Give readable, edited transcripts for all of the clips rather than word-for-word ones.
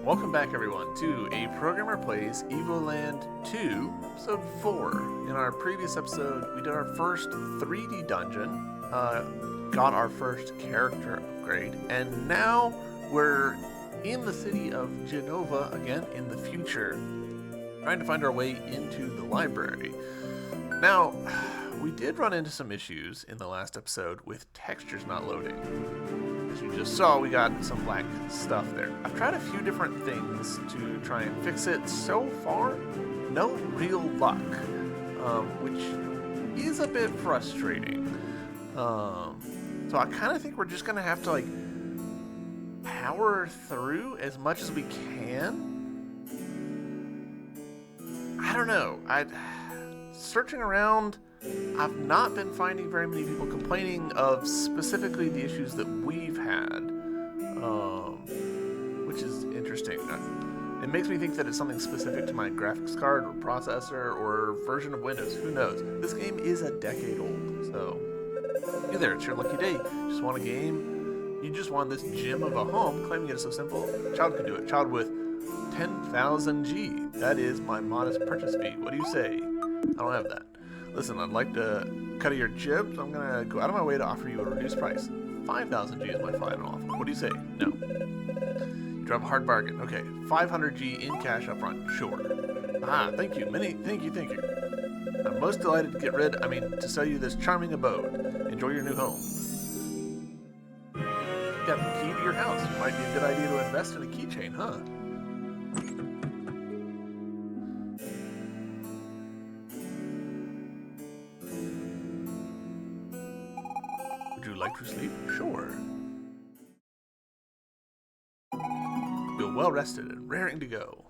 Welcome back everyone to A Programmer Plays Evoland 2, Episode 4. In our previous episode, we did our first 3D dungeon, got our first character upgrade, and now we're in the city of Genova again in the future, trying to find our way into the library. Now, we did run into some issues in the last episode with textures not loading. As you just saw, we got some black stuff there. I've tried a few different things to try and fix it. So far, no real luck, which is a bit frustrating. So I kind of think we're just gonna have to power through as much as we can. I don't know. Searching around, I've not been finding very many people complaining of specifically the issues that we've had, which is interesting. It makes me think that it's something specific to my graphics card or processor or version of Windows. Who knows? This game is a decade old, so hey there, it's your lucky day. Just want a game? You just want this gem of a home, claiming it is so simple? Child could do it. Child with 10,000 G. That is my modest purchase fee. What do you say? I don't have that. Listen, I'd like to cut of your jibs. I'm gonna go out of my way to offer you a reduced price. 5,000 G is my final offer. What do you say? No. You drive a hard bargain. Okay, 500 G in cash up front. Sure. Ah, thank you. Thank you. I'm most delighted to sell you this charming abode. Enjoy your new home. You got the key to your house. It might be a good idea to invest in a keychain, huh? Like to sleep? Sure. Feel well rested and raring to go.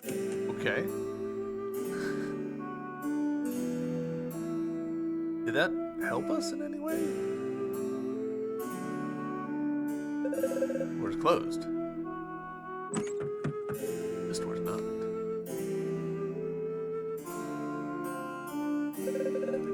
Okay. Did that help us in any way? Door's closed. This door's not.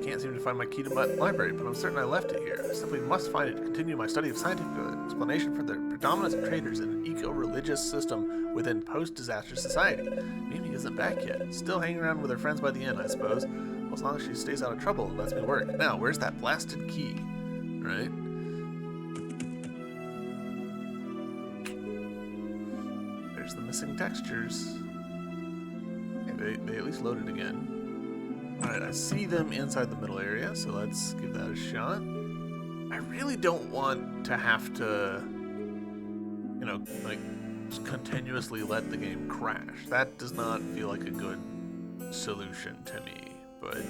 Can't seem to find my key to my library, but I'm certain I left it here. I simply must find it to continue my study of scientific explanation for the predominance of traders in an eco-religious system within post-disaster society. Mimi isn't back yet. Still hanging around with her friends by the inn, I suppose. Well, as long as she stays out of trouble and lets me work. Now, where's that blasted key? Right? There's the missing textures. Okay, they at least loaded again. Alright, I see them inside the middle area, so let's give that a shot. I really don't want to have to, just continuously let the game crash. That does not feel like a good solution to me, but...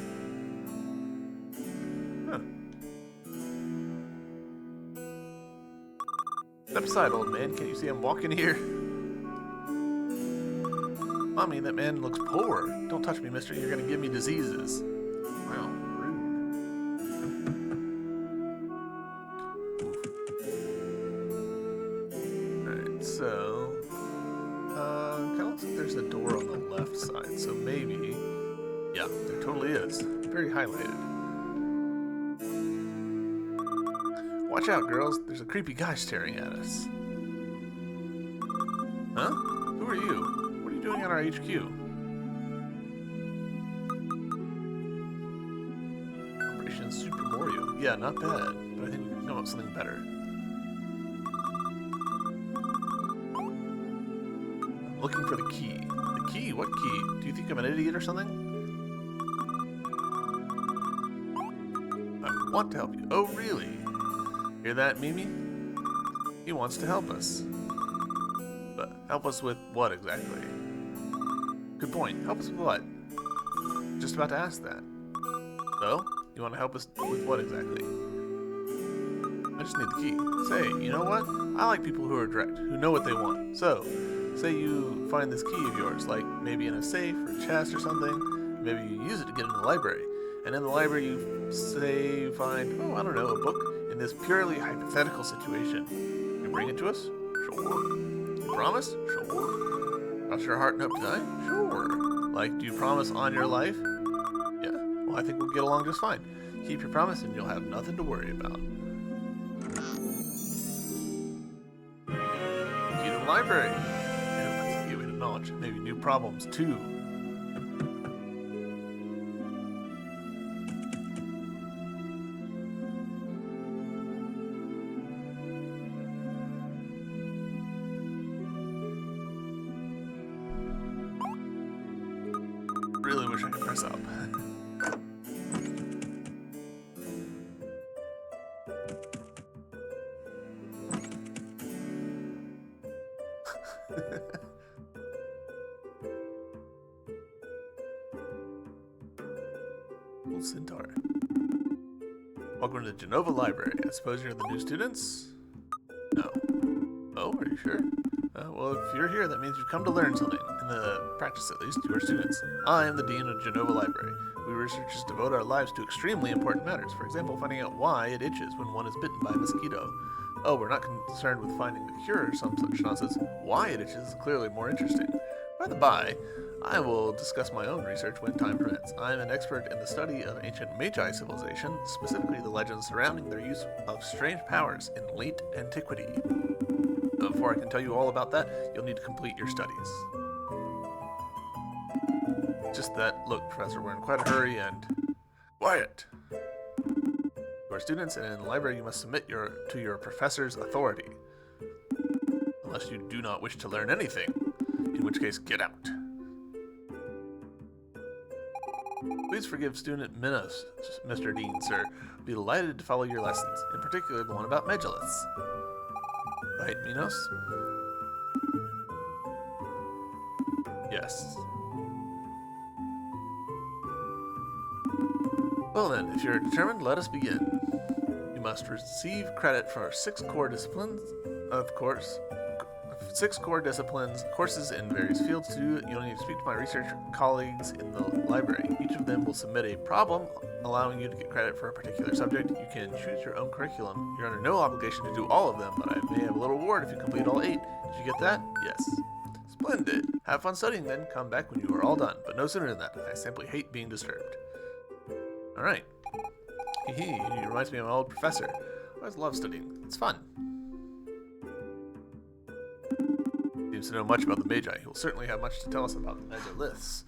Step aside, old man. Can't you see I'm walking here? Mommy, that man looks poor. Don't touch me, mister. You're gonna give me diseases. Wow, rude. Alright, so... kinda looks like there's a door on the left side, so maybe... Yeah, there totally is. Very highlighted. Watch out, girls. There's a creepy guy staring at us. Huh? Who are you? Doing on our HQ? Operation Super Mario. Yeah, not bad, but I think we can come up with something better. I'm looking for the key. The key? What key? Do you think I'm an idiot or something? I want to help you. Oh, really? Hear that, Mimi? He wants to help us. But help us with what exactly? Good point. Help us with what? Just about to ask that. So, you want to help us with what exactly? I just need the key. Say, you know what? I like people who are direct, who know what they want. So, say you find this key of yours, like maybe in a safe or a chest or something. Maybe you use it to get into the library. And in the library you find, I don't know, a book in this purely hypothetical situation. You bring it to us? Sure. You promise? Sure. Cross your heart and hope to die? Sure. Do you promise on your life? Yeah. Well, I think we'll get along just fine. Keep your promise and you'll have nothing to worry about. Key to the library. It opens ancient knowledge, maybe new problems too. Really wish I could press up. Old Centaur. Welcome to the Genova Library. I suppose you're the new students? No. Oh, are you sure? Well, if you're here, that means you've come to learn something. In the practice, at least, you are students. I am the Dean of Genova Library. We researchers devote our lives to extremely important matters. For example, finding out why it itches when one is bitten by a mosquito. Oh, we're not concerned with finding the cure or some such nonsense. Why it itches is clearly more interesting. By the by, I will discuss my own research when time permits. I am an expert in the study of ancient Magi civilization, specifically the legends surrounding their use of strange powers in late antiquity. Before I can tell you all about that, you'll need to complete your studies. Just that, look, Professor, we're in quite a hurry and... Quiet! You are students, and in the library you must submit to your professor's authority. Unless you do not wish to learn anything, in which case, get out. Please forgive student Minos, Mr. Dean, sir. Be delighted to follow your lessons, in particular the one about megaliths. Right, Minos? Yes. Well then, if you're determined, let us begin. You must receive credit for 6 core disciplines, of course. 6 core disciplines, courses in various fields to do. You'll need to speak to my research colleagues in the library. Each of them will submit a problem, allowing you to get credit for a particular subject. You can choose your own curriculum. You're under no obligation to do all of them, but I may have a little reward if you complete all 8. Did you get that? Yes. Splendid. Have fun studying then. Come back when you are all done, but no sooner than that. I simply hate being disturbed. Alright. He reminds me of my old professor. I always love studying. It's fun. Seems to know much about the Magi. He will certainly have much to tell us about the megaliths.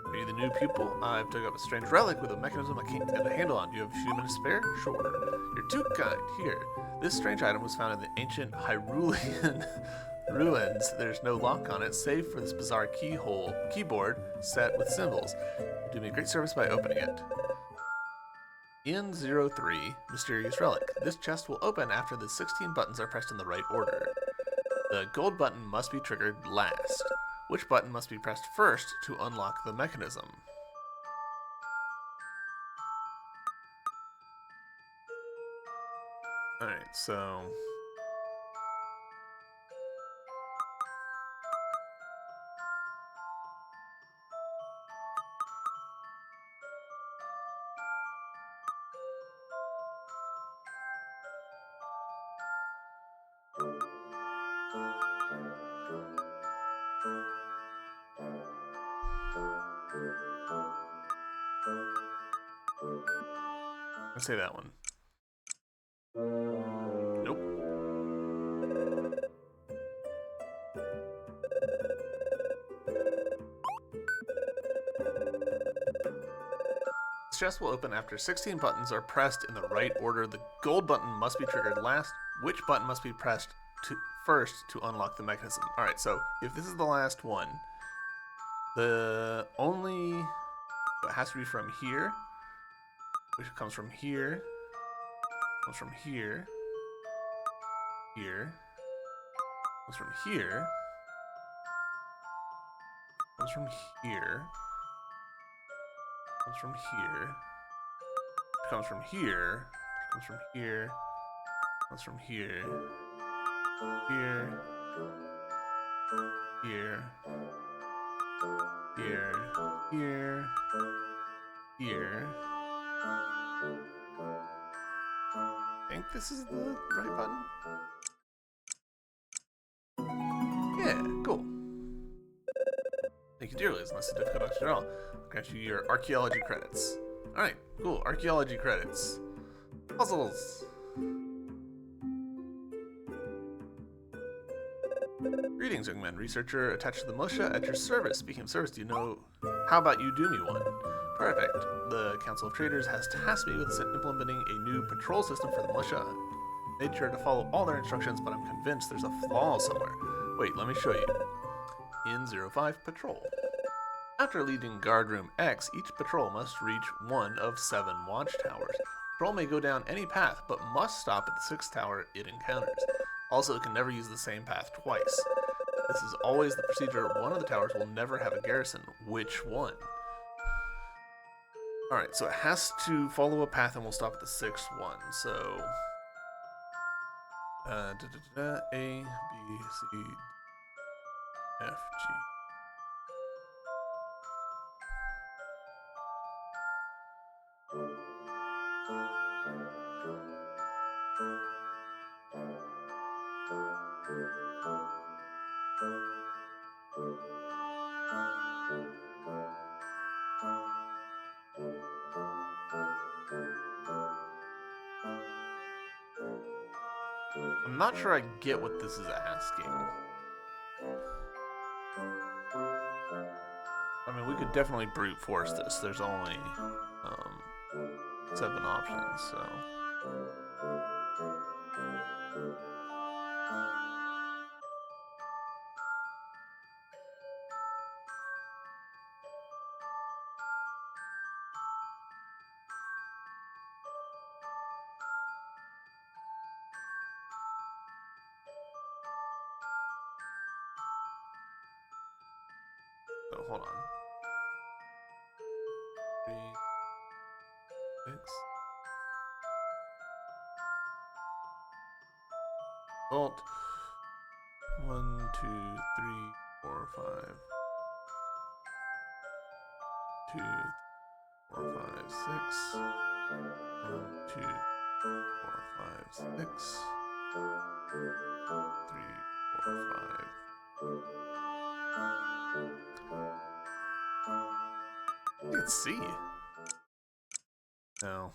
Are you the new pupil? I've dug up a strange relic with a mechanism I can't get a handle on. Do you have a few minutes spare? Sure. You're too kind. Here. This strange item was found in the ancient Hyrulean ruins. There's no lock on it, save for this bizarre keyboard set with symbols. You do me a great service by opening it. N03, Mysterious Relic. This chest will open after the 16 buttons are pressed in the right order. The gold button must be triggered last. Which button must be pressed first to unlock the mechanism? Alright, so... let's say that one. Nope. This chest will open after 16 buttons are pressed in the right order. The gold button must be triggered last. Which button must be pressed first to unlock the mechanism? Alright, so if this is the last one, the only... it has to be from here, which comes from here, comes from here, here, comes from here, comes from here, comes from here, comes from here, comes from here, comes from here, here, here, here, here, here. I think this is the right button. Yeah, cool. Thank you dearly, it's not so difficult after all. I'll grant you your archaeology credits. Alright, cool, archaeology credits. Puzzles. Greetings, young man. Researcher attached to the militia at your service. Speaking of service, do you know... How about you do me one? Perfect. The Council of Traders has tasked me with implementing a new patrol system for the militia. Made sure to follow all their instructions, but I'm convinced there's a flaw somewhere. Wait, let me show you. In 05 Patrol. After leaving Guard Room X, each patrol must reach one of 7 watchtowers. Patrol may go down any path, but must stop at the 6th tower it encounters. Also, it can never use the same path twice. This is always the procedure. One of the towers will never have a garrison. Which one? Alright, so it has to follow a path and we'll stop at the 6th one. So... A, B, C, F, G. I'm not sure I get what this is asking. I mean, we could definitely brute force this. There's only 7 options, so... So, hold on. 3, 6. Vault. 1, 2, 3, 4, 5. 2, 4, 5, 6. 1, 2, 4, 5, 6. 3, 4, 5. Let's see. No.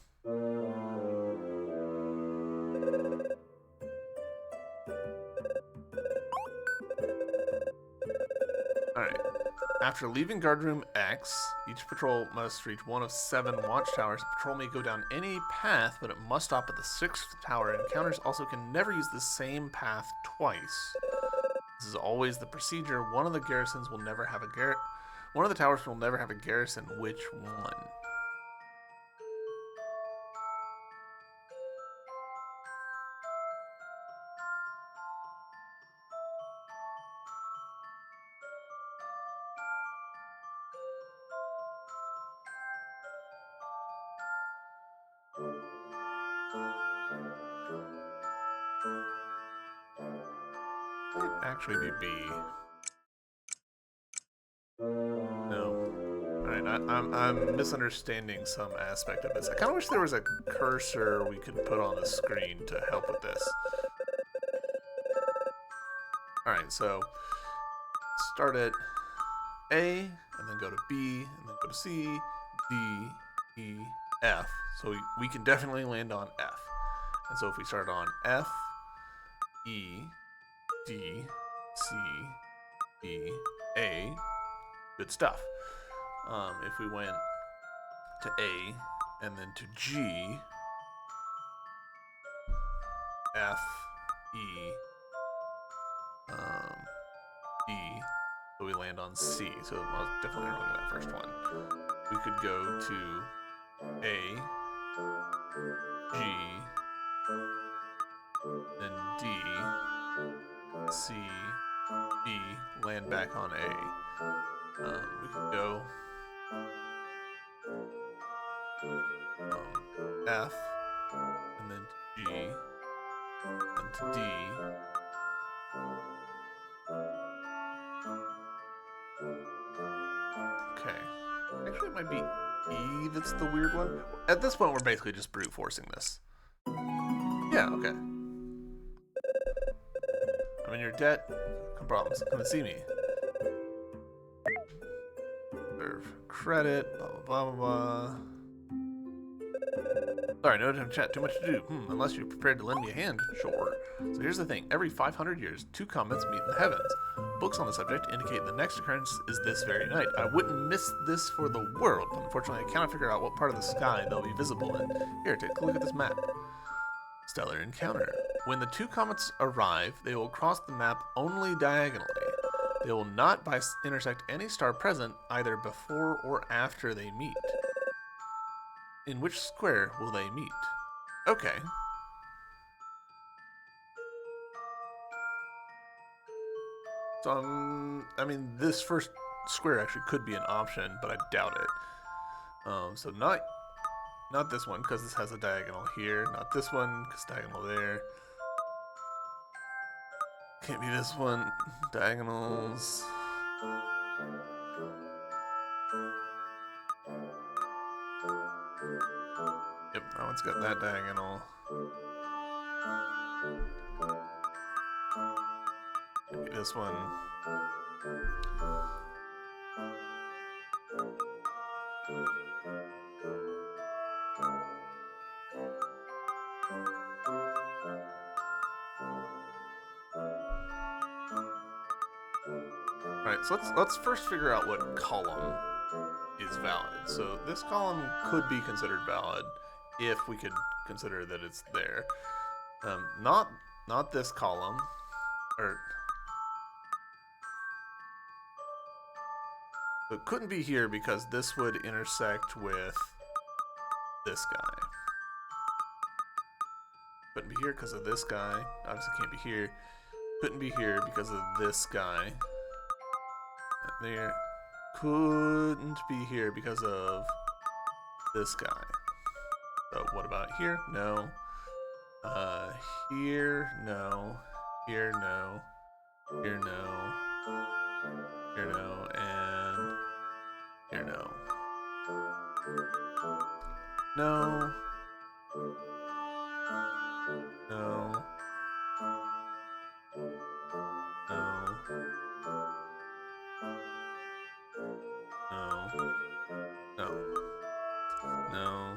Alright. After leaving Guard Room X, each patrol must reach one of 7 watchtowers. The patrol may go down any path, but it must stop at the 6th tower. Encounters also can never use the same path twice. This is always the procedure. One of the garrisons will never have a One of the towers will never have a garrison. Which one? Might actually be B. No. Alright, I'm misunderstanding some aspect of this. I kind of wish there was a cursor we could put on the screen to help with this. Alright, so start at A, and then go to B, and then go to C, D, E, F. So we can definitely land on F. And so if we start on F, E, D, C, B, A, good stuff. If we went to A and then to G, F, E, E, so we land on C. So most definitely wrong with that first one. We could go to A, G, then D, C, B, land back on A. We could go F, and then to G, and to D. Okay. Actually, it might be E that's the weird one. At this point, we're basically just brute forcing this. Yeah, okay. I'm in your debt. No problems. Come and see me. Serve credit. Blah blah blah blah blah. Sorry, no time to chat. Too much to do. Unless you're prepared to lend me a hand. Sure. So here's the thing. Every 500 years, two comets meet in the heavens. Books on the subject indicate the next occurrence is this very night. I wouldn't miss this for the world, but unfortunately I cannot figure out what part of the sky they'll be visible in. Here, take a look at this map. Stellar encounter. When the two comets arrive, they will cross the map only diagonally. They will not intersect any star present either before or after they meet. In which square will they meet? Okay. So, I mean, this first square actually could be an option, but I doubt it. So not this one, because this has a diagonal here. Not this one, because diagonal there. Can't be this one. Diagonals. Yep, that one's got that diagonal. Maybe this one. Alright, so let's first figure out what column is valid. So this column could be considered valid if we could consider that it's there. Not this column, or so it couldn't be here because this would intersect with this guy. Couldn't be here because of this guy. Obviously can't be here. Couldn't be here because of this guy. There. Couldn't be here because of this guy. So what about here? No. Here, no. Here, no. Here, no. Here, no. And here, no. No. No. No. No. No.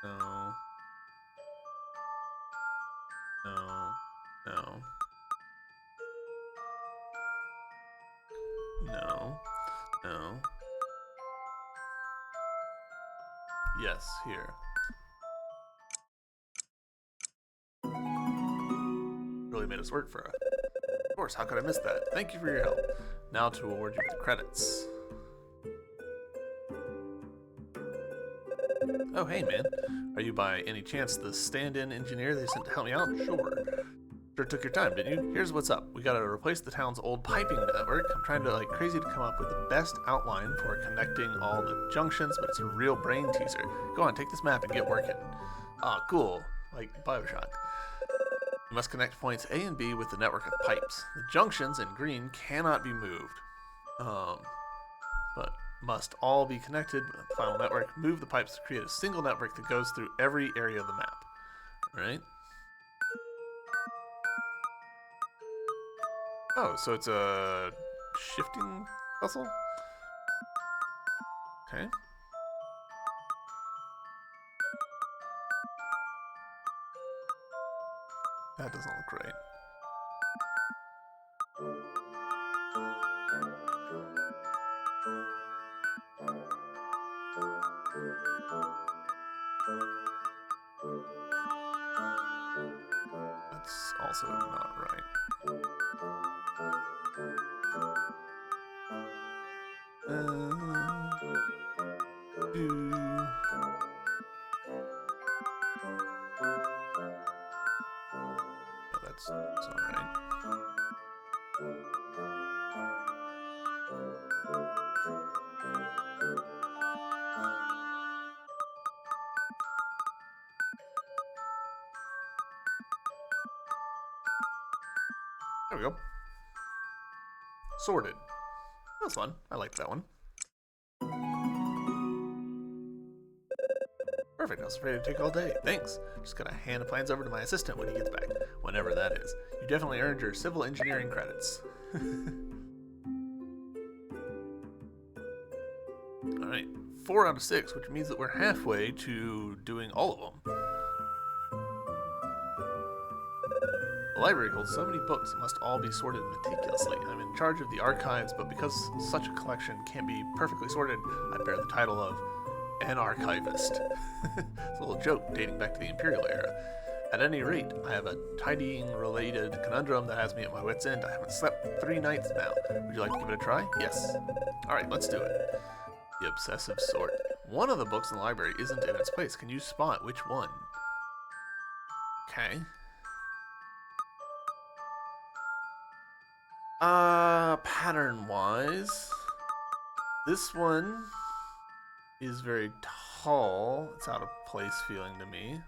No. No. No. No. Yes, here. Really made us work for it. Of course, how could I miss that? Thank you for your help. Now to award you with credits. Oh, hey, man. Are you by any chance the stand-in engineer they sent to help me out? Sure took your time, didn't you? Here's what's up. We gotta replace the town's old piping network. I'm trying to like crazy to come up with the best outline for connecting all the junctions, but it's a real brain teaser. Go on, take this map and get working. Ah, cool. Like Bioshock. You must connect points A and B with the network of pipes. The junctions in green cannot be moved. But must all be connected with the final network. Move the pipes to create a single network that goes through every area of the map. Alright? Oh, so it's a shifting puzzle? Okay. That doesn't look right. That's also not right. That's alright. There we go. Sorted. That was fun. I liked that one. Perfect. I was afraid it'd take all day. Thanks. Just gotta hand the plans over to my assistant when he gets back. Whenever that is. You definitely earned your civil engineering credits. Alright. 4 out of 6, which means that we're halfway to doing all of them. The library holds so many books, it must all be sorted meticulously. I'm in charge of the archives, but because such a collection can't be perfectly sorted, I bear the title of an archivist. It's a little joke dating back to the Imperial era. At any rate, I have a tidying-related conundrum that has me at my wit's end. I haven't slept 3 nights now. Would you like to give it a try? Yes. Alright, let's do it. The obsessive sort. One of the books in the library isn't in its place. Can you spot which one? Okay. Pattern-wise, this one is very tall. It's out of place feeling to me.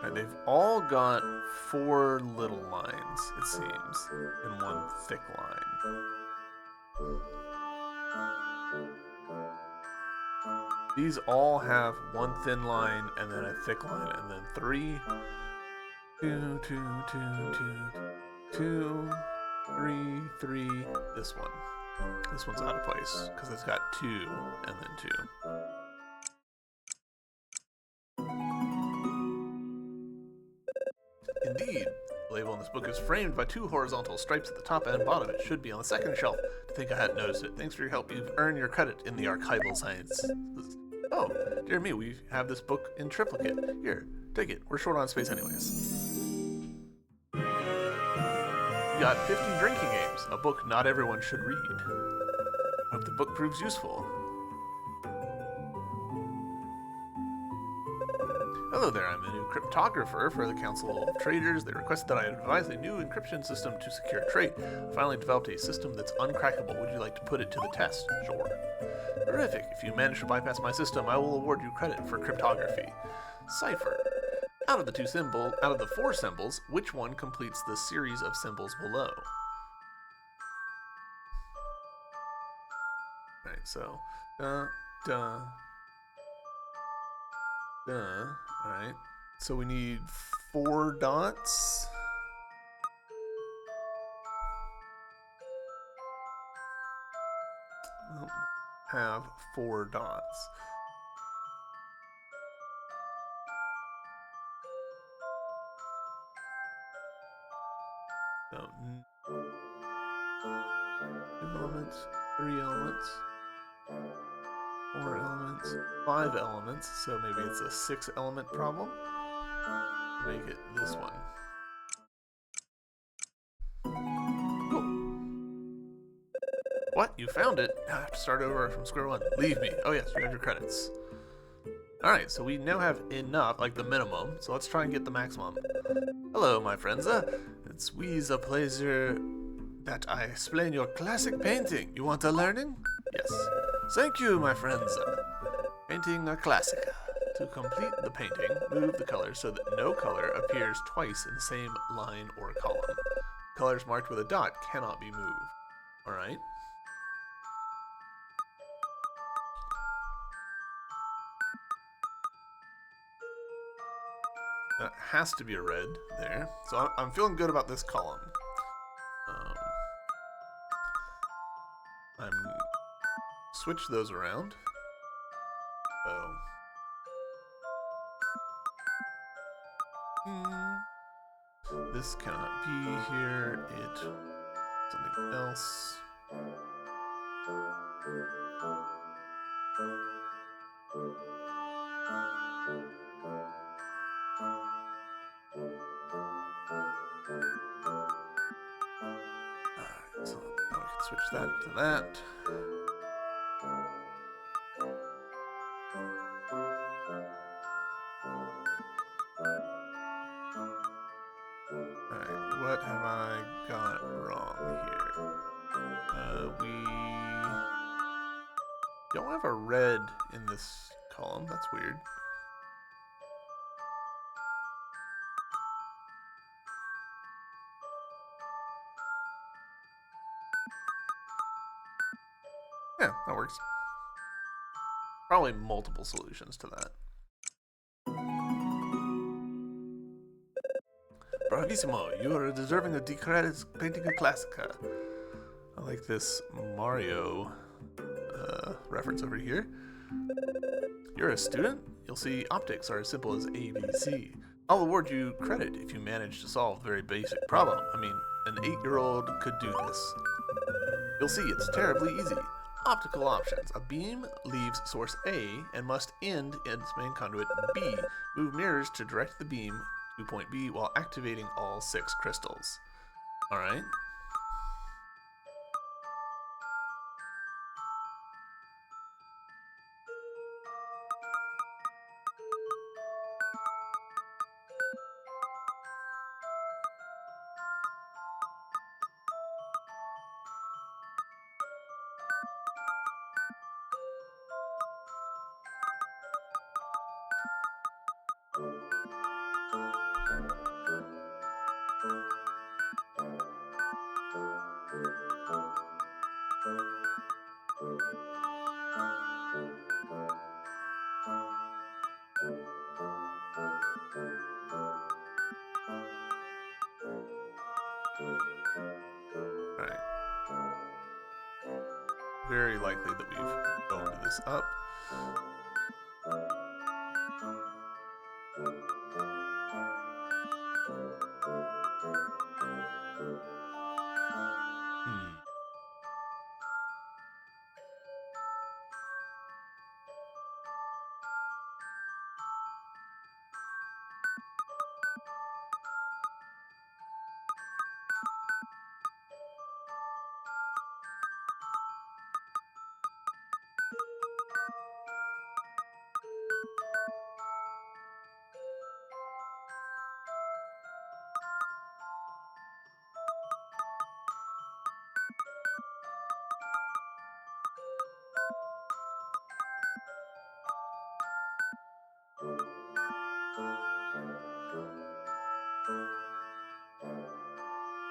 Right, they've all got 4 little lines, it seems, and 1 thick line. These all have 1 thin line and then a thick line, and then 3, 2, 2, 2, 2, 2, 3, 3. This one. This one's out of place because it's got 2 and then 2. Indeed, the label in this book is framed by 2 horizontal stripes at the top and bottom. It should be on the second shelf. To think I hadn't noticed it. Thanks for your help. You've earned your credit in the archival science. Oh, dear me, we have this book in triplicate. Here, take it. We're short on space anyways. You got 50 drinking games, a book not everyone should read. Hope the book proves useful. Hello there, I'm a new cryptographer for the Council of Traders. They requested that I devise a new encryption system to secure trade. I finally developed a system that's uncrackable. Would you like to put it to the test? Sure. Terrific. If you manage to bypass my system, I will award you credit for cryptography. Cipher. Out of the 4 symbols, which one completes the series of symbols below? Alright, so Alright. So we need 4 dots. Have 4 dots. So 2 elements, 3 elements, 4 elements, 5 elements, so maybe it's a 6 element problem. Make it this one. Cool. What? You found it? I have to start over from square one. Leave me. Oh yes, you have your credits. Alright, so we now have enough, like the minimum, so let's try and get the maximum. Hello, my friends. It's a pleasure that I explain your classic painting. You want a learning? Yes. Thank you, my friends. Painting a classic. To complete the painting, move the colors so that no color appears twice in the same line or column. Colors marked with a dot cannot be moved. Alright. That has to be a red there. So I'm feeling good about this column. I'm switch those around. So this cannot be here. It something else. Alright, so now we can switch that to that. What have I got wrong here? We don't have a red in this column. That's weird. Yeah, that works. Probably multiple solutions to that. Bravissimo, you are deserving of decredits painting a classica. I like this Mario reference over here. You're a student? You'll see optics are as simple as ABC. I'll award you credit if you manage to solve a very basic problem. I mean, an 8-year-old could do this. You'll see it's terribly easy. Optical options. A beam leaves source A and must end in its main conduit B. Move mirrors to direct the beam to point B while activating all 6 crystals. Alright. Alright. Very likely that we've owned this up.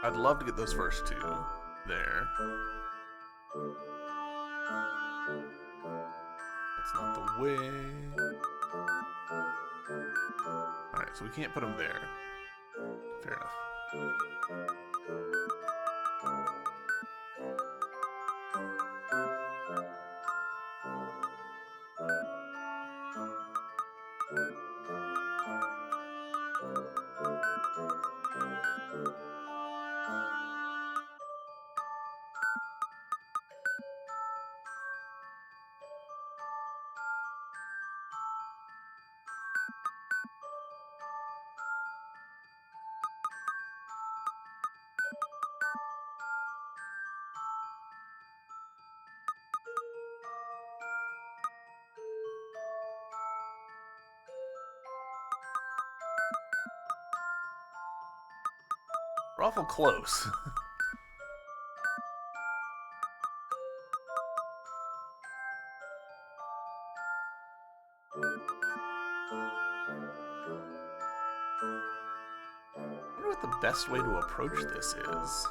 I'd love to get those first 2 there. That's not the way. Alright, so we can't put them there. Fair enough. We're awful close. I wonder what the best way to approach this is.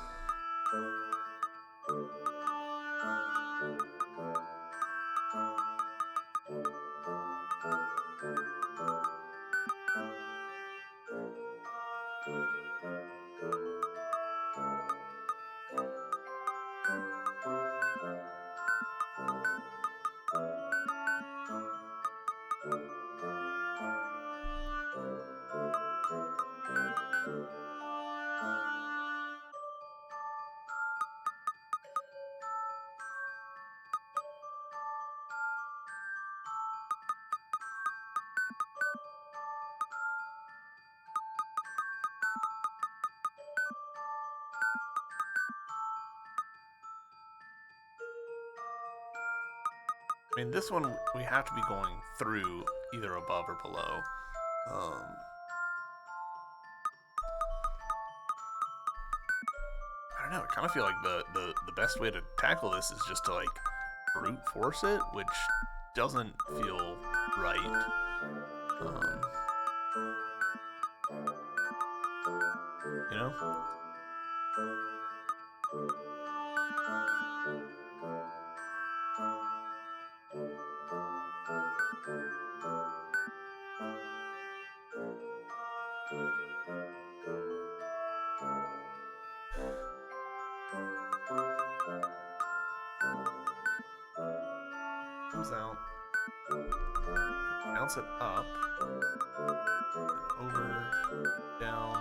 I mean, this one we have to be going through either above or below. don't know. I kind of feel like the best way to tackle this is just to like brute force it, which doesn't feel right. Um, you know? Comes out, bounce it up, over, down.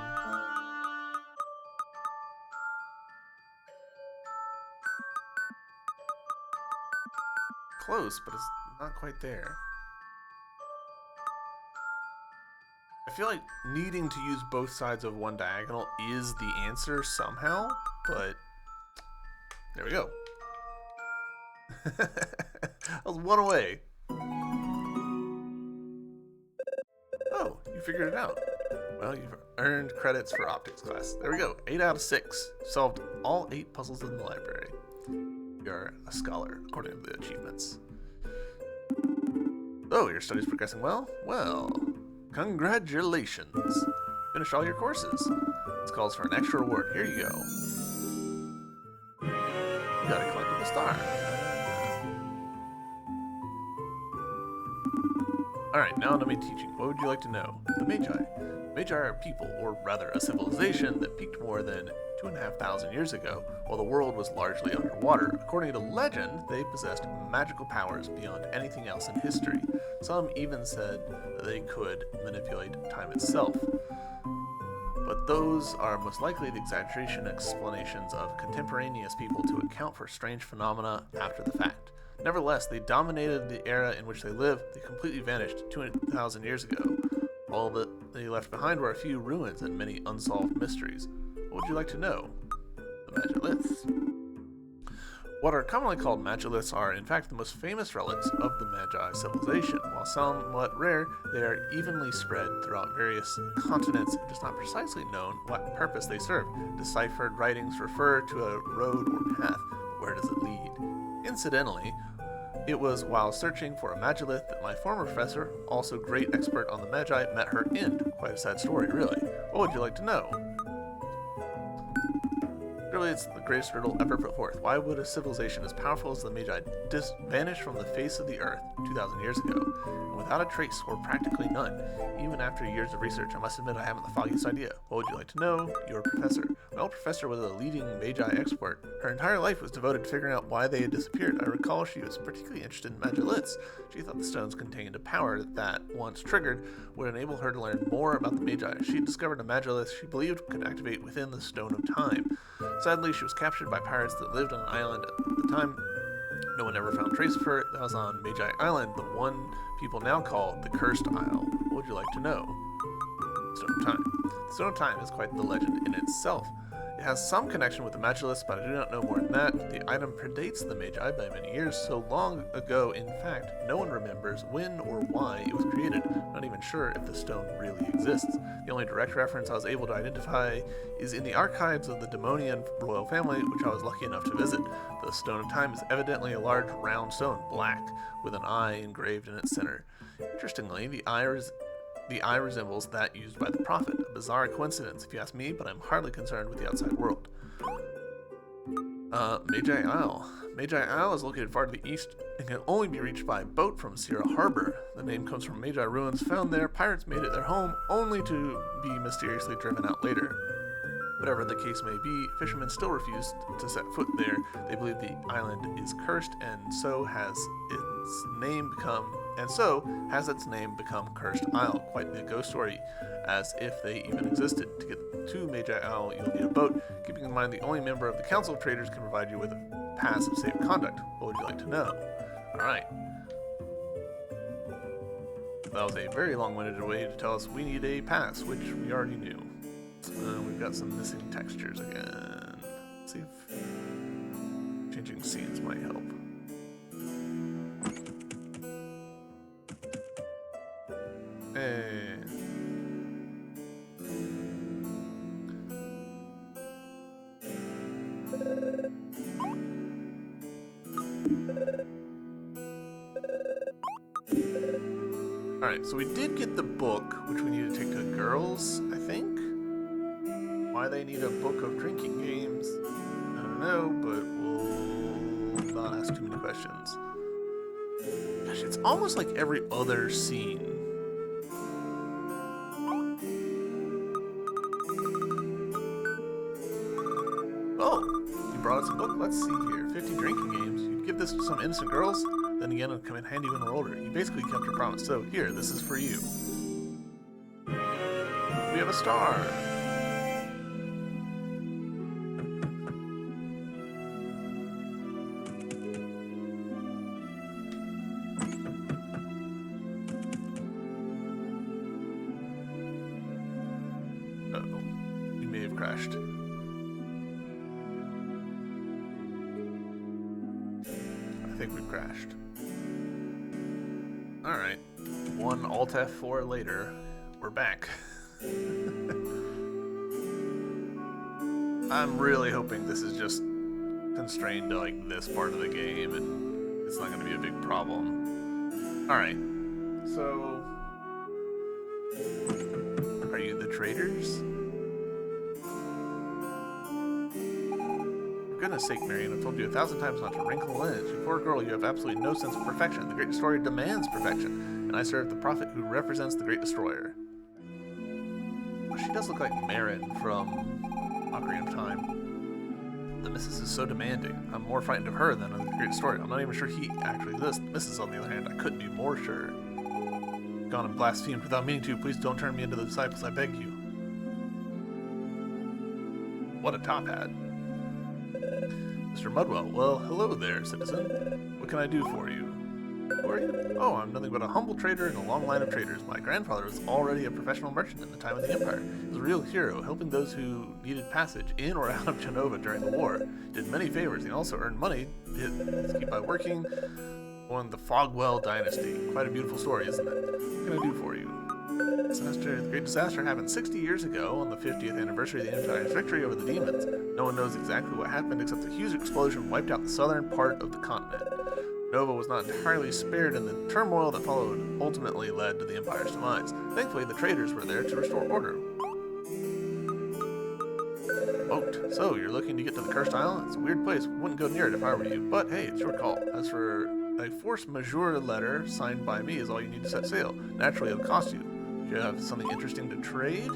Close, but it's not quite there. I feel like needing to use both sides of one diagonal is the answer somehow, but there we go. I was one away. Oh, you figured it out. Well, you've earned credits for optics class. There we go. 8 out of 6. Solved all 8 puzzles in the library. You're a scholar, according to the achievements. Oh, your study's progressing well? Well, congratulations. Finished all your courses. This calls for an extra reward. Here you go. You got a collectible star. Alright, now to me teaching. What would you like to know? The Magi. Magi are people, or rather a civilization that peaked more than 2,500 years ago, while the world was largely underwater. According to legend, they possessed magical powers beyond anything else in history. Some even said that they could manipulate time itself. But those are most likely the exaggeration explanations of contemporaneous people to account for strange phenomena after the fact. Nevertheless, they dominated the era in which they lived. They completely vanished 200,000 years ago. All that they left behind were a few ruins and many unsolved mysteries. What would you like to know? The Magiliths. What are commonly called Magiliths are, in fact, the most famous relics of the Magi civilization. While somewhat rare, they are evenly spread throughout various continents. It is not precisely known what purpose they serve. Deciphered writings refer to a road or path, but where does it lead? Incidentally, it was while searching for a Magilith that my former professor, also great expert on the Magi, met her end. Quite a sad story, really. What would you like to know? Really, it's the greatest riddle ever put forth. Why would a civilization as powerful as the Magi vanish from the face of the earth 2,000 years ago, and without a trace, or practically none? Even after years of research, I must admit I haven't the foggiest idea. What would you like to know? Your professor. My old professor was a leading Magi expert. Her entire life was devoted to figuring out why they had disappeared. I recall she was particularly interested in Magiliths. She thought the stones contained a power that, once triggered, would enable her to learn more about the Magi. She discovered a Magilith she believed could activate within the Stone of Time. Sadly, she was captured by pirates that lived on an island at the time. No one ever found trace of her. That was on Magi Island, the one people now call the Cursed Isle. What would you like to know? Stone of Time. The Stone of Time is quite the legend in itself. It has some connection with the Magiliths, but I do not know more than that. The item predates the Magi by many years, so long ago, in fact, no one remembers when or why it was created. I'm not even sure if the stone really exists. The only direct reference I was able to identify is in the archives of the Demonian royal family, which I was lucky enough to visit. The Stone of Time is evidently a large round stone, black, with an eye engraved in its center. Interestingly, the eye resembles that used by the prophet. A bizarre coincidence, if you ask me, but I'm hardly concerned with the outside world. Magi Isle. Magi Isle is located far to the east and can only be reached by boat from Sierra Harbor. The name comes from Magi ruins found there. Pirates made it their home, only to be mysteriously driven out later. Whatever the case may be, fishermen still refuse to set foot there. They believe the island is cursed, and so has its name become Cursed Isle. Quite the ghost story, as if they even existed. To get to Magi Isle, you'll need a boat. Keeping in mind the only member of the Council of Traders can provide you with a pass of safe conduct. What would you like to know? Alright. That was a very long-winded way to tell us we need a pass, which we already knew. We've got some missing textures again. Let's see if changing scenes might help. Hey. Alright, so we did get the book, which we need to take to the girls, I think? Why they need a book of drinking games, I don't know, but we'll not ask too many questions. Gosh, it's almost like every other scene. Oh, you brought us a book? Let's see here. 50 drinking games. You'd give this to some innocent girls? Then again, it'll come in handy when we're older. You basically kept your promise. So, here, this is for you. We have a star. Uh-oh. We may have crashed. I think we've crashed. Alright. One Alt F4 later, we're back. I'm really hoping this is just constrained to like this part of the game and it's not going to be a big problem. Alright. So... are you the traders? For goodness sake, Marion, I've told you 1,000 times not to wrinkle a lens. You poor girl, you have absolutely no sense of perfection. The Great Destroyer demands perfection, and I serve the prophet who represents the Great Destroyer. Well, she does look like Marin from Ocarina of Time. The Missus is so demanding. I'm more frightened of her than of the Great Destroyer. I'm not even sure he actually exists. Missus, on the other hand, I couldn't be more sure. Gone and blasphemed without meaning to. Please don't turn me into the disciples, I beg you. What a top hat. Mr. Mudwell, well, hello there, citizen. What can I do for you? Who are you? Oh, I'm nothing but a humble trader in a long line of traders. My grandfather was already a professional merchant in the time of the Empire. He was a real hero, helping those who needed passage in or out of Genova during the war. Did many favors. He also earned money to keep by working on the Fogwell dynasty. Quite a beautiful story, isn't it? What can I do for you? The Great Disaster happened 60 years ago on the 50th anniversary of the Empire's victory over the demons. No one knows exactly what happened except a huge explosion wiped out the southern part of the continent. Nova was not entirely spared, and the turmoil that followed ultimately led to the Empire's demise. Thankfully, the traders were there to restore order. Boat. So, you're looking to get to the Cursed Isle? It's a weird place. Wouldn't go near it if I were you. But hey, it's your call. As for a force majeure letter signed by me is all you need to set sail. Naturally, it'll cost you. Do you have something interesting to trade?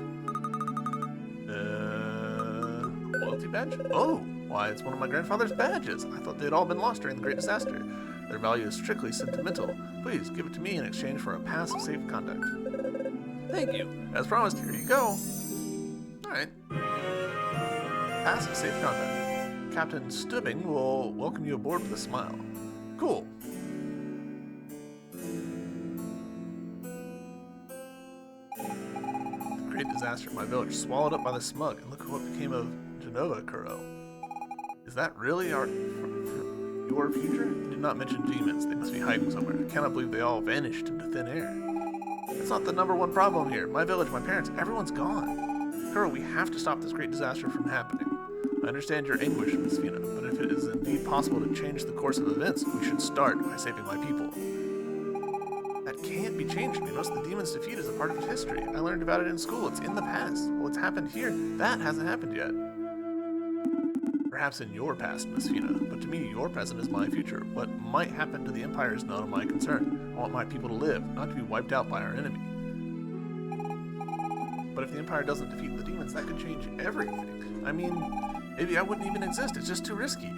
Loyalty badge? Oh, why, it's one of my grandfather's badges. I thought they'd all been lost during the Great Disaster. Their value is strictly sentimental. Please, give it to me in exchange for a pass of safe conduct. Thank you. As promised, here you go. Alright. Pass of safe conduct. Captain Stubbing will welcome you aboard with a smile. Cool. The Great Disaster in my village, swallowed up by the smug, and look what became of Genova, Kuro. Is that really your future? You did not mention demons. They must be hiding somewhere. I cannot believe they all vanished into thin air. That's not the #1 problem here. My village, my parents, everyone's gone. Kuro, we have to stop this great disaster from happening. I understand your anguish, Miss Vina, but if it is indeed possible to change the course of events, we should start by saving my people. That can't be changed, Minos. The demon's defeat is a part of history. I learned about it in school. It's in the past. Well, it's happened here. That hasn't happened yet. Perhaps in your past, Miss Vina, but to me, your present is my future. What might happen to the Empire is none of my concern. I want my people to live, not to be wiped out by our enemy. But if the Empire doesn't defeat the demons, that could change everything. I mean, maybe I wouldn't even exist. It's just too risky.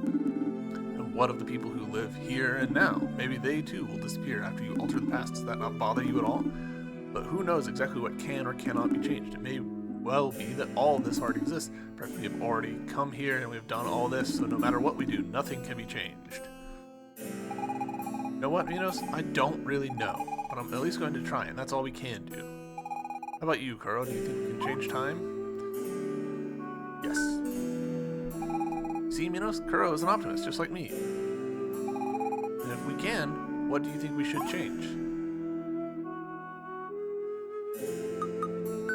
And what of the people who live here and now? Maybe they too will disappear after you alter the past. Does that not bother you at all? But who knows exactly what can or cannot be changed? It may well be that all of this already exists. Perhaps we have already come here and we've done all this, so no matter what we do, nothing can be changed. You know what, Minos? I don't really know, but I'm at least going to try, and that's all we can do. How about you, Kuro? Do you think we can change time? Yes. See, Minos? Kuro is an optimist, just like me. And if we can, what do you think we should change?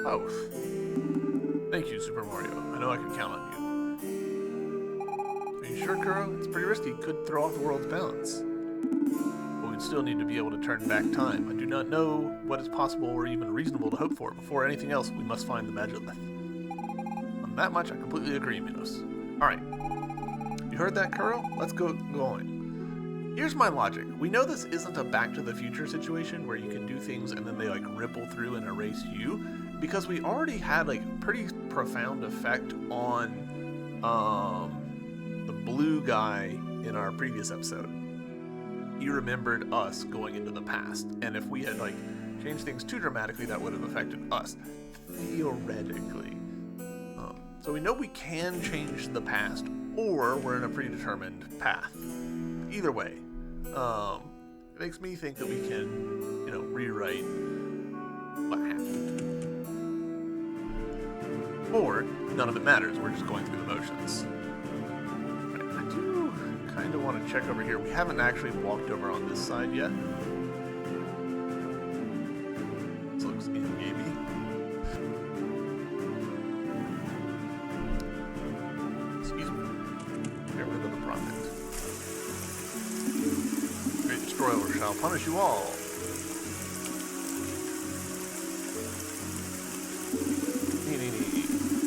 Both. Thank you, Super Mario. I know I can count on you. sure, Kuro? It's pretty risky. It could throw off the world's balance. But we'd still need to be able to turn back time. I do not know what is possible or even reasonable to hope for. Before anything else, we must find the Magilith. On that much, I completely agree, Minos. Alright. You heard that, Kuro? Let's go on. Here's my logic. We know this isn't a Back to the Future situation where you can do things and then they like ripple through and erase you, because we already had like pretty profound effect on the blue guy in our previous episode. He remembered us going into the past, and if we had like changed things too dramatically, that would have affected us theoretically. So we know we can change the past, or we're in a predetermined path. Either way, it makes me think that we can, you know, rewrite what happened. Or none of it matters. We're just going through the motions. Right, I do kind of want to check over here. We haven't actually walked over on this side yet. This looks in-gamey. Excuse me. Get rid of the prophet. Great destroyer shall punish you all.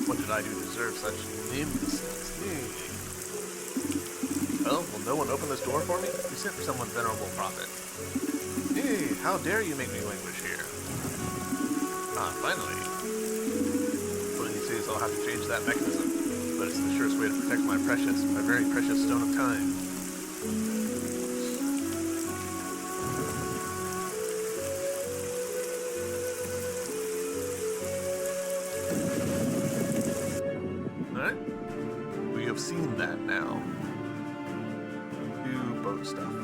What did I do to deserve such nimbuses? Well, will no one open this door for me? We sent for someone venerable prophet. Hey, how dare you make me languish here? Ah, finally. One of these days I'll have to change that mechanism, but it's the surest way to protect my very precious stone of time. Have seen that now. Do boat stuff.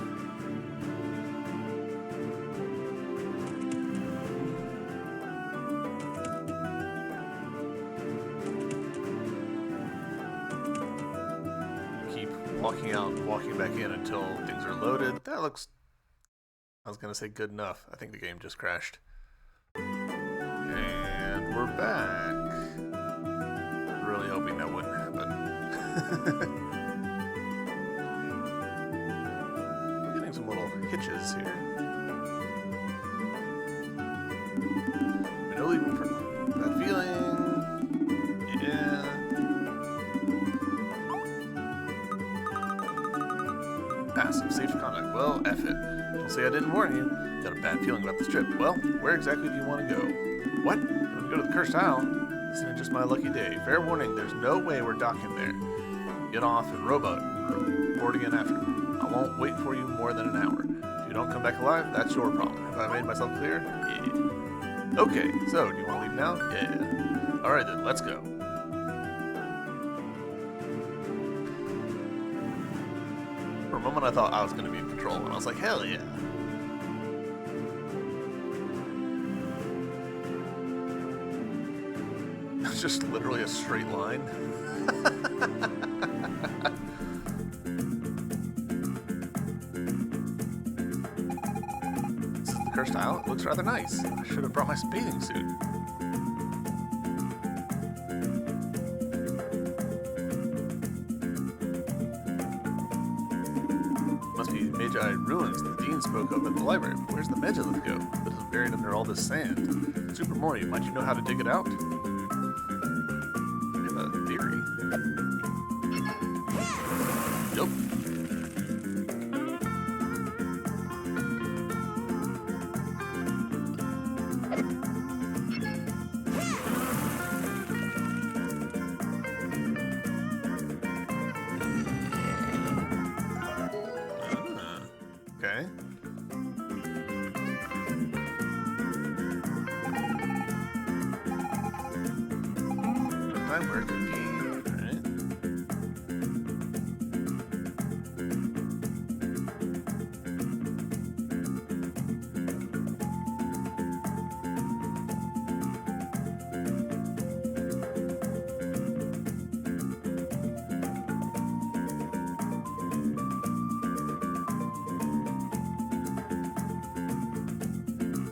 Keep walking out and walking back in until things are loaded. That looks, I was gonna say good enough. I think the game just crashed. And we're back. Really hoping that wouldn't happen. We're getting some little hitches here. No leaving for that feeling. Yeah. Passive, safe conduct. Well, F it. Don't say I didn't warn you. Got a bad feeling about this trip. Well, where exactly do you want to go? What? You want to go to the Cursed Isle? Isn't it just my lucky day? Fair warning, there's no way we're docking there. Get off and report again after. I won't wait for you more than an hour. If you don't come back alive, that's your problem. Have I made myself clear? Yeah. Okay, so do you want to leave now? Yeah. Alright then, let's go. For a moment I thought I was going to be in control, and I was like, hell yeah. It's just literally a straight line. This is the Cursed Isle. It looks rather nice. I should have brought my bathing suit. Must be Magi ruins the Dean spoke of at the library. But where's the Magilith go? It is buried under all this sand. Super Mori, might you know how to dig it out? Theory. Yup. Okay. Time where it could be.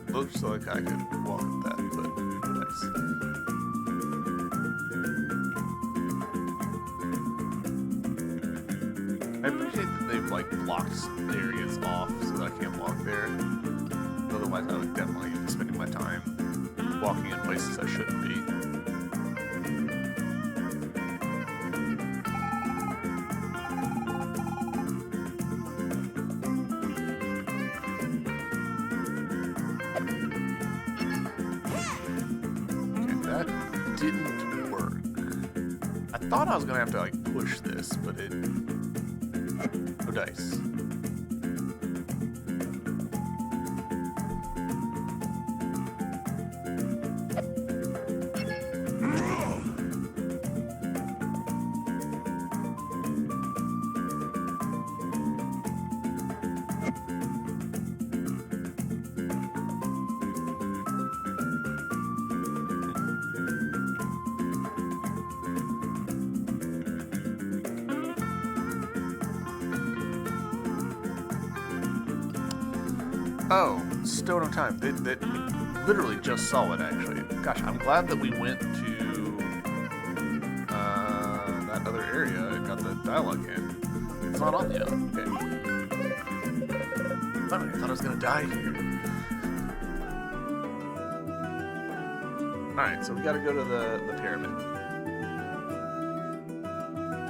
Looks like I could walk with that, but nice. I appreciate that they've like blocked areas off so that I can't walk there. Otherwise, I would definitely be spending my time walking in places I shouldn't be. That didn't work. I thought I was gonna have to like push this, but it... No dice. Oh, Stone of Time. They literally just saw it, actually. Gosh, I'm glad that we went to that other area and got the dialogue in. It's not on yet. Okay. I thought I was gonna die here. Alright, so we gotta go to the pyramid.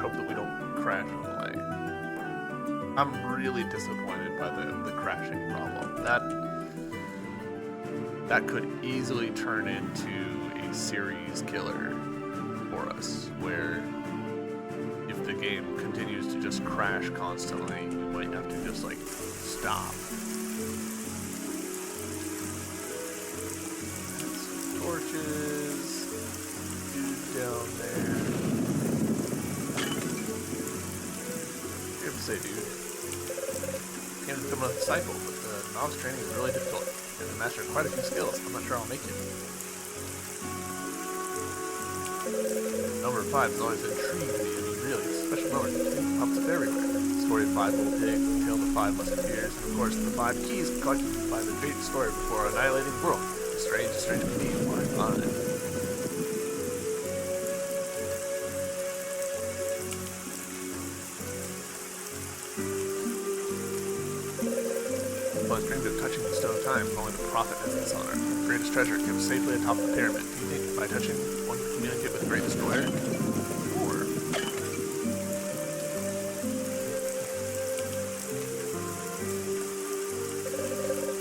Hope that we don't crash on the way. I'm really disappointed by the crashing problem. That could easily turn into a series killer for us, where if the game continues to just crash constantly, we might have to just like stop. Some torches, dude down there. What do you have to say, dude? Came to become a disciple, but the novice training is really difficult. You have to master quite a few skills. I'm not sure I'll make it. Number 5 has always intrigued me. I mean, really, special number. It pops up everywhere. The story of 5 little pigs, the tale of the 5 musketeers, and of course the 5 keys collected by the great story before annihilating the world. A strange meaning. My mind. Well, his dreams of touching the Stone of Time, only the prophet has this honor. The greatest treasure kept safely atop the pyramid. Do you think by touching one can communicate with the great destroyer? Or...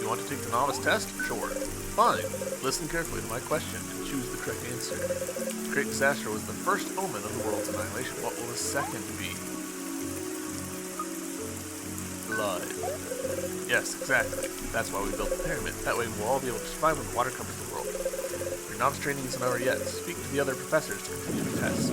You want to take the novice test? Sure. Fine. Listen carefully to my question and choose the correct answer. The great disaster was the first omen of the world's annihilation. What will the second be? Blood. Yes, exactly. That's why we built the pyramid. That way we'll all be able to survive when the water covers the world. Your novice training isn't over yet. Speak to the other professors to continue the test.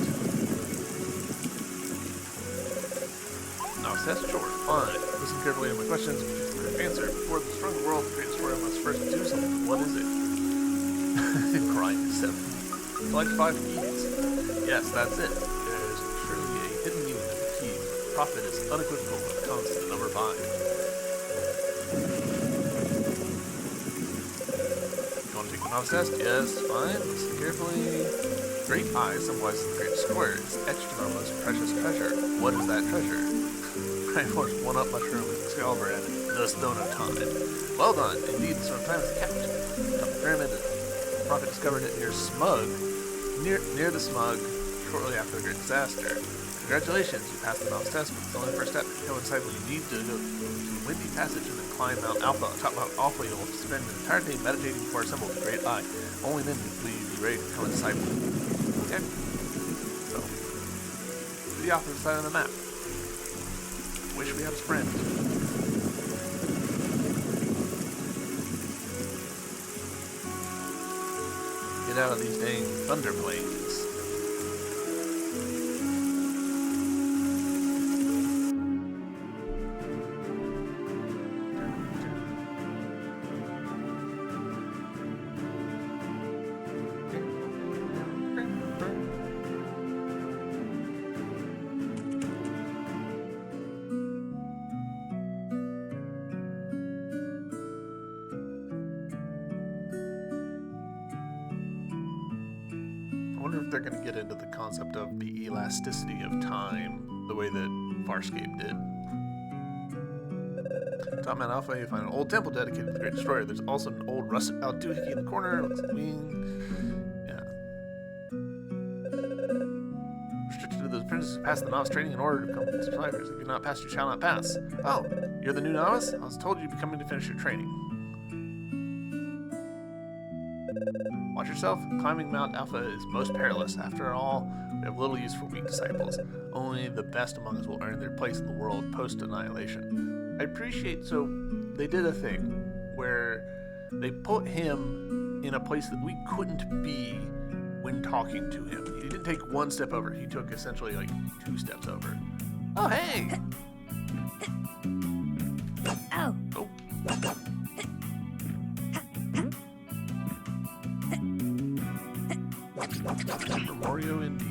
Novice test? Sure. Fine. Listen carefully to my questions and choose the correct answer. Before destroying the world, the great destroyer must first do something. What is it? Grind 7. Collect 5 keys. Yes, that's it. There's surely a hidden meaning of the keys. The prophet is unequivocal when it comes to the number 5. Novice test? Yes, fine. Listen carefully. Great eye symbolizes the great destroyer. It's etched in our most precious treasure. What is that treasure? Right horse, one-up mushroom, Excalibur, and the Stone of Time. Well done. Indeed, the Stone of Time is kept. The pyramid, the prophet discovered it near near the Smug, shortly after the great disaster. Congratulations, you passed the novice test, but it's only the first step. Go inside when you need to go to Windy Passage and then climb Mount Alpha. On top of Mount Alpha, you'll spend an entire day meditating before assembling the Great Eye. Only then will you be ready to become a disciple. Okay? So, to the opposite side of the map. Wish we had a sprint. Get out of these dang thunder plains. I wonder if they're going to get into the concept of the elasticity of time, the way that Farscape did. Top Mount Alpha, you find an old temple dedicated to the Great Destroyer. There's also an old rusted out doohickey in the corner. Looks like yeah. Restricted to those apprentices who pass the novice training in order to become survivors. If you not pass, you shall not pass. Oh, you're the new novice? I was told you'd be coming to finish your training. Watch yourself. Climbing Mount Alpha is most perilous. After all, we have little use for weak disciples. Only the best among us will earn their place in the world post-annihilation. I appreciate, so they did a thing where they put him in a place that we couldn't be when talking to him. He didn't take one step over. He took essentially like 2 steps over. Oh, hey! Oh. Oh. Memorio indeed.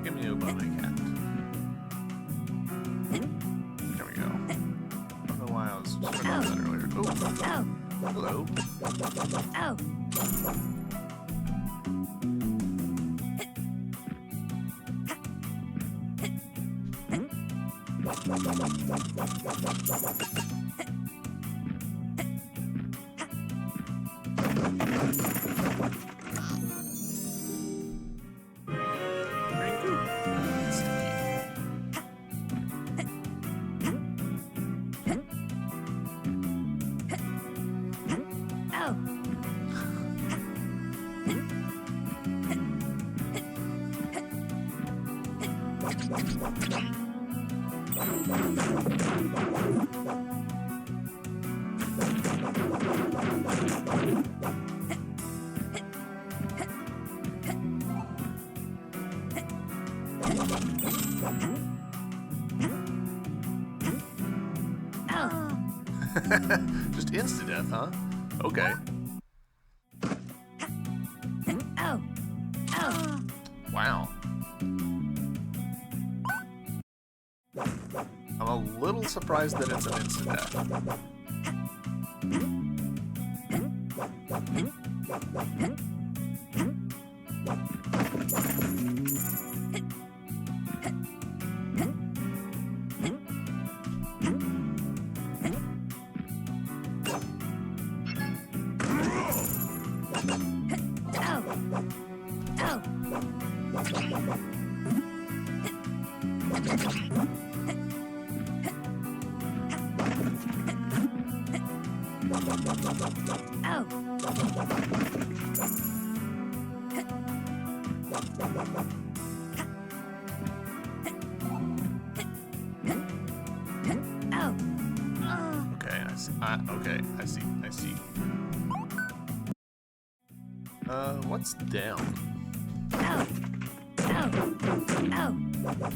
Give me a bone, I can't. There we go. I don't know why I was struggling with that earlier. Oh. Hello. Oh. Just insta-death, huh? Okay. Wow. I'm a little surprised that it's an insta-death. Okay, I see. What's down?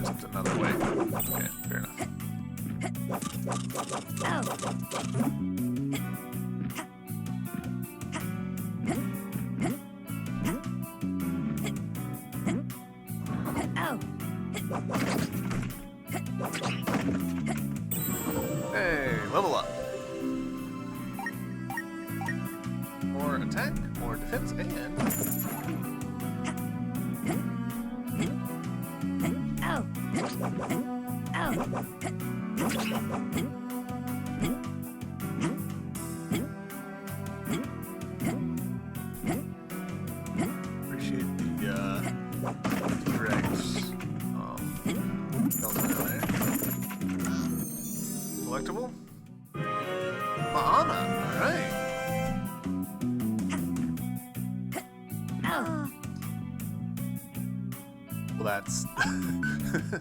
Just another way. Okay, fair enough. Hey, level up. More attack, more defense, and... Appreciate the T-Rex skeleton down there. Collectible? Mahana, alright. Well, that's...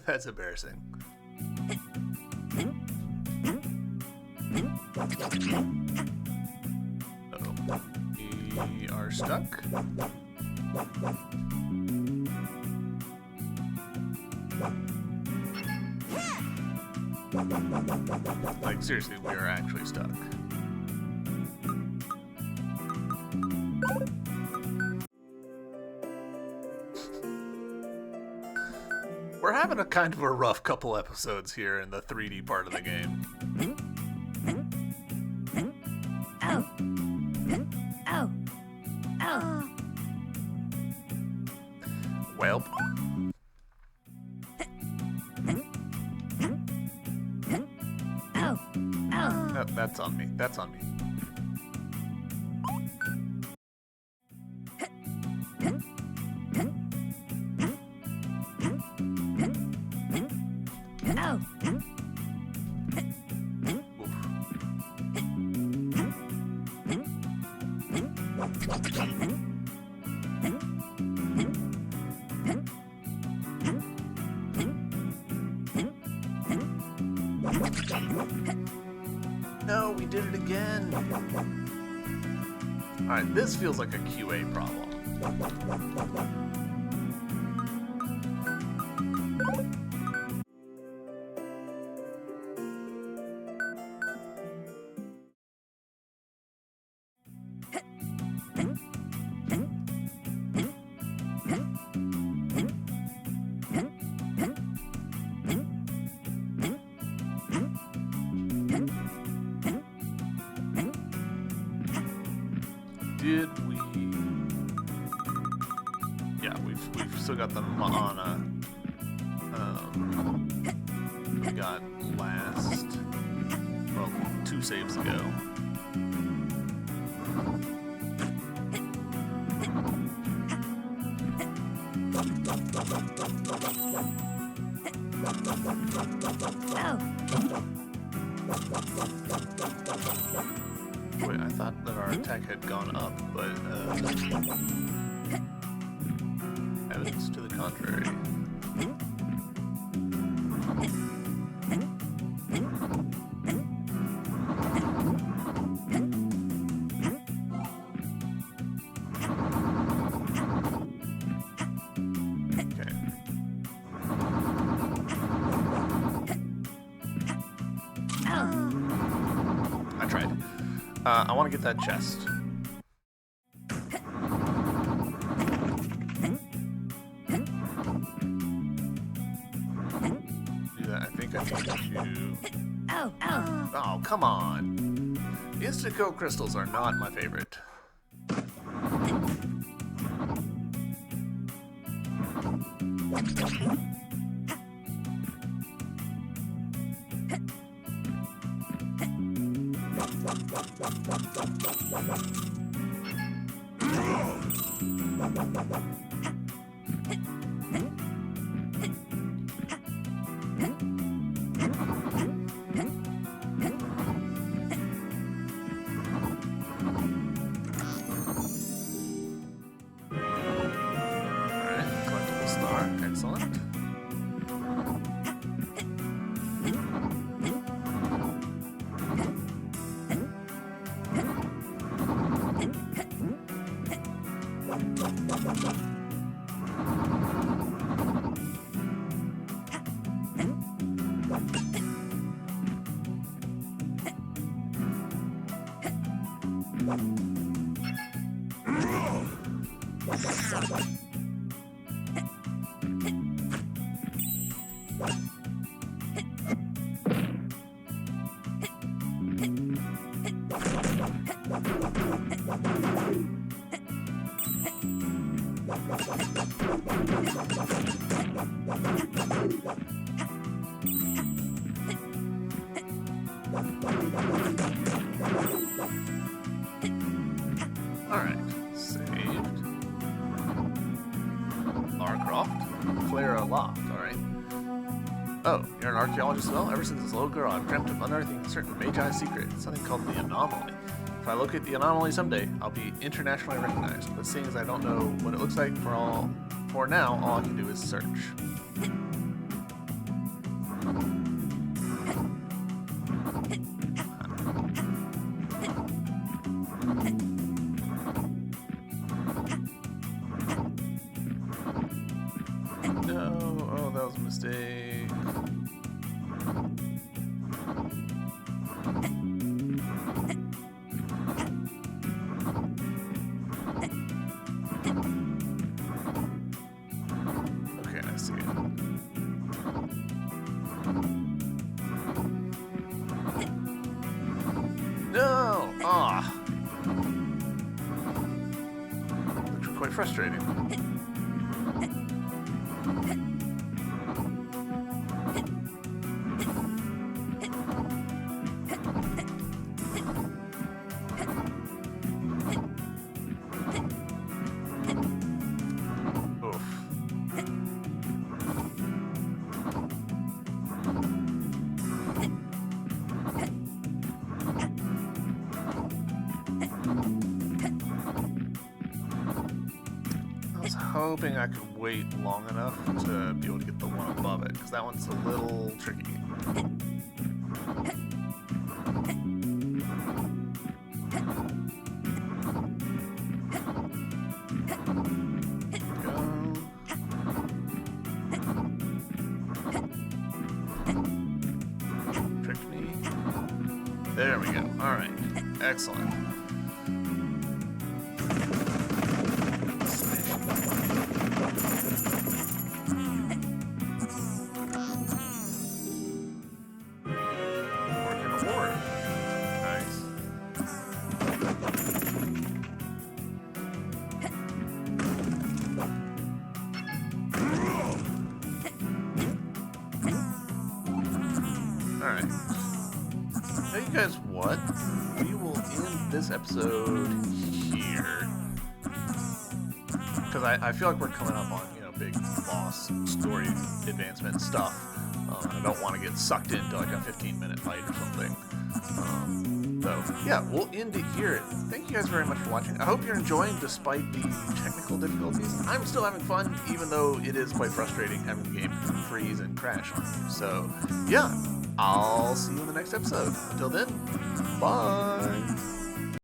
that's embarrassing. Uh-oh. We are stuck. Like, seriously, we are actually stuck. We're having a kind of a rough couple episodes here in the 3D part of the game. Oh. Oh. Oh. Well. Oh. Oh. That's on me. That's on me. Oh. No, we did it again. Alright, this feels like a QA problem. Did we... Yeah, we've still got the mana. We got last... Well, 2 saves ago. Wait, I thought that our attack had gone up, but evidence to the contrary. Okay. I tried. I want to get that chest. Do that. I think I need to... Oh. Oh. Oh, come on. Instant crystals are not my favorite. Alright, collectible star. Excellent. Alright, saved. Lara Croft, Flare Aloft, alright. Oh, you're an archaeologist as well? Ever since this little girl, I've dreamt of unearthing a certain Magi's secret, something called the anomaly. If I locate the anomaly someday, I'll be internationally recognized, but seeing as I don't know what it looks like for now, all I can do is search. No, oh, that was a mistake. frustrating. Oof. I was hoping I could wait long enough to be able to get the one above it, because that one's a little tricky. Tricked me. There we go. Alright. Excellent. Working award. Nice. Alright. Hey, you guys, what? We will end this episode here. Because I feel like we're coming up on, big boss story advancement stuff. I don't want to get sucked into like a 15-minute fight or something. So, yeah, we'll end it here. Thank you guys very much for watching. I hope you're enjoying despite the technical difficulties. I'm still having fun, even though it is quite frustrating having the game freeze and crash on you. So, yeah, I'll see you in the next episode. Until then, bye!